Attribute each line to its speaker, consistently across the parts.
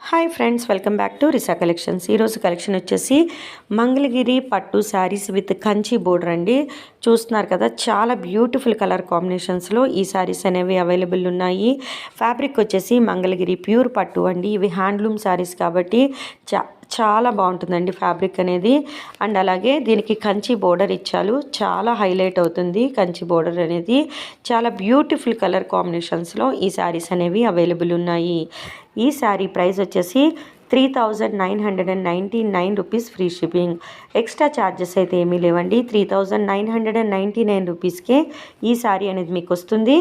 Speaker 1: Hi friends, welcome back to Risa collections. ఈరోజు collection వచ్చేసి మంగళగిరి పట్టు శారీస్ విత్ కంచి బోర్డర్ అండి. చూస్తున్నారు కదా, చాలా బ్యూటిఫుల్ కలర్ కాంబినేషన్స్లో ఈ శారీస్ అనేవి అవైలబుల్ ఉన్నాయి. ఫ్యాబ్రిక్ వచ్చేసి మంగళగిరి ప్యూర్ పట్టు అండి. ఇవి హ్యాండ్లూమ్ శారీస్ కాబట్టి చాలా బాగుంటుందండి ఫ్యాబ్రిక్ అనేది. అండ్ అలాగే దీనికి కంచి బోర్డర్ ఇచ్చారు, చాలా హైలైట్ అవుతుంది కంచి బోర్డర్ అనేది. చాలా బ్యూటిఫుల్ కలర్ కాంబినేషన్స్లో ఈ శారీస్ అనేవి అవైలబుల్ ఉన్నాయి. ఈ శారీ ప్రైస్ వచ్చేసి 3999 rupees, free shipping. Extra charges అయితే ఏమీ లేవండి. 3999 రూపీస్కే ఈ శారీ అనేది మీకు వస్తుంది.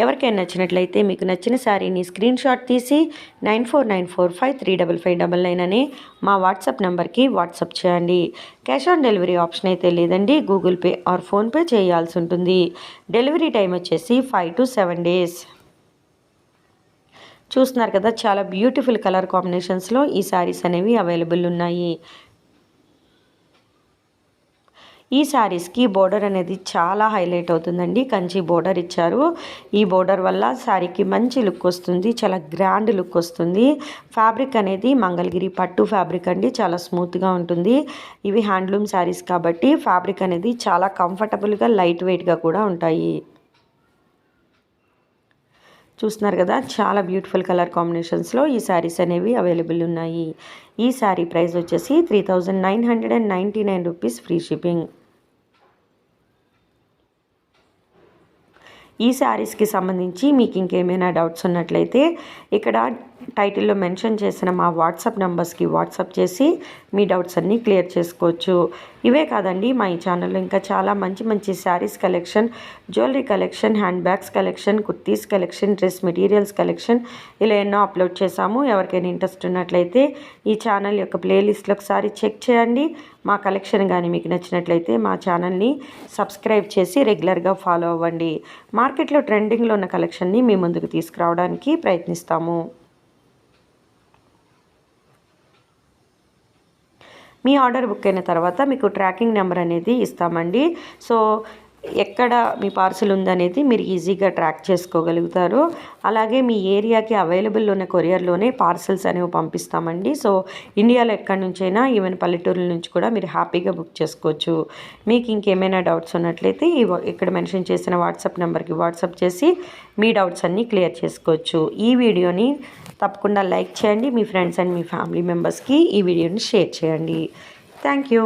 Speaker 1: ఎవరికైనా నచ్చినట్లయితే మీకు నచ్చిన శారీని స్క్రీన్ షాట్ తీసి 9494535599 అని మా వాట్సాప్ నెంబర్కి వాట్సాప్ చేయండి. క్యాష్ ఆన్ డెలివరీ ఆప్షన్ అయితే లేదండి, గూగుల్ పే ఆర్ ఫోన్పే చేయాల్సి ఉంటుంది. డెలివరీ టైం వచ్చేసి 5 to 7 days. చూస్తున్నారు కదా, చాలా బ్యూటిఫుల్ కలర్ కాంబినేషన్స్లో ఈ శారీస్ అనేవి అవైలబుల్ ఉన్నాయి. ఈ శారీస్కి బోర్డర్ అనేది చాలా హైలైట్ అవుతుందండి. కంచి బోర్డర్ ఇచ్చారు. ఈ బోర్డర్ వల్ల శారీకి మంచి లుక్ వస్తుంది, చాలా గ్రాండ్ లుక్ వస్తుంది. ఫ్యాబ్రిక్ అనేది మంగళగిరి పట్టు ఫ్యాబ్రిక్ అండి, చాలా స్మూత్గా ఉంటుంది. ఇవి హ్యాండ్లూమ్ శారీస్ కాబట్టి ఫ్యాబ్రిక్ అనేది చాలా కంఫర్టబుల్గా, లైట్ వెయిట్గా కూడా ఉంటాయి. చూస్తున్నారు కదా, చాలా బ్యూటిఫుల్ కలర్ కాంబినేషన్స్లో ఈ శారీస్ అనేవి అవైలబుల్ ఉన్నాయి. ఈ శారీ ప్రైస్ వచ్చేసి 3999 రూపీస్, ఫ్రీ షిప్పింగ్. ఈ శారీస్కి సంబంధించి మీకు ఇంకేమైనా డౌట్స్ ఉన్నట్లయితే ఇక్కడ టైటిల్లో మెన్షన్ చేసిన మా వాట్సాప్ నెంబర్స్కి వాట్సాప్ చేసి మీ డౌట్స్ అన్నీ క్లియర్ చేసుకోవచ్చు. ఇవే కాదండి, మా ఈ ఛానల్లో ఇంకా చాలా మంచి మంచి saris collection, jewellery collection, hand bags collection, kurtis collection, dress materials collection ఇలా ఎన్నో అప్లోడ్ చేశాము. ఎవరికైనా ఇంట్రెస్ట్ ఉన్నట్లయితే ఈ ఛానల్ యొక్క ప్లేలిస్ట్లో ఒకసారి చెక్ చేయండి. మా కలెక్షన్ కానీ మీకు నచ్చినట్లయితే మా ఛానల్ని సబ్స్క్రైబ్ చేసి రెగ్యులర్గా ఫాలో అవ్వండి. మార్కెట్లో ట్రెండింగ్లో ఉన్న కలెక్షన్ని మీ ముందుకు తీసుకురావడానికి ప్రయత్నిస్తాము. మీ ఆర్డర్ బుక్ అయిన తర్వాత మీకు ట్రాకింగ్ నెంబర్ అనేది ఇస్తామండి. సో ఎక్కడ మీ పార్సిల్ ఉందనేది మీరు ఈజీగా ట్రాక్ చేసుకోగలుగుతారు. అలాగే మీ ఏరియాకి అవైలబుల్ ఉన్న కొరియర్లోనే పార్సల్స్ అనేవి పంపిస్తామండి. సో ఇండియాలో ఎక్కడి నుంచైనా, ఈవెన్ పల్లెటూరుల నుంచి కూడా మీరు హ్యాపీగా బుక్ చేసుకోవచ్చు. మీకు ఇంకేమైనా డౌట్స్ ఉన్నట్లయితే ఇక్కడ మెన్షన్ చేసిన వాట్సాప్ నెంబర్కి వాట్సాప్ చేసి మీ డౌట్స్ అన్నీ క్లియర్ చేసుకోవచ్చు. ఈ వీడియోని తప్పకుండా లైక్ చేయండి. మీ ఫ్రెండ్స్ అండ్ మీ ఫ్యామిలీ మెంబర్స్కి ఈ వీడియోని షేర్ చేయండి. Thank you.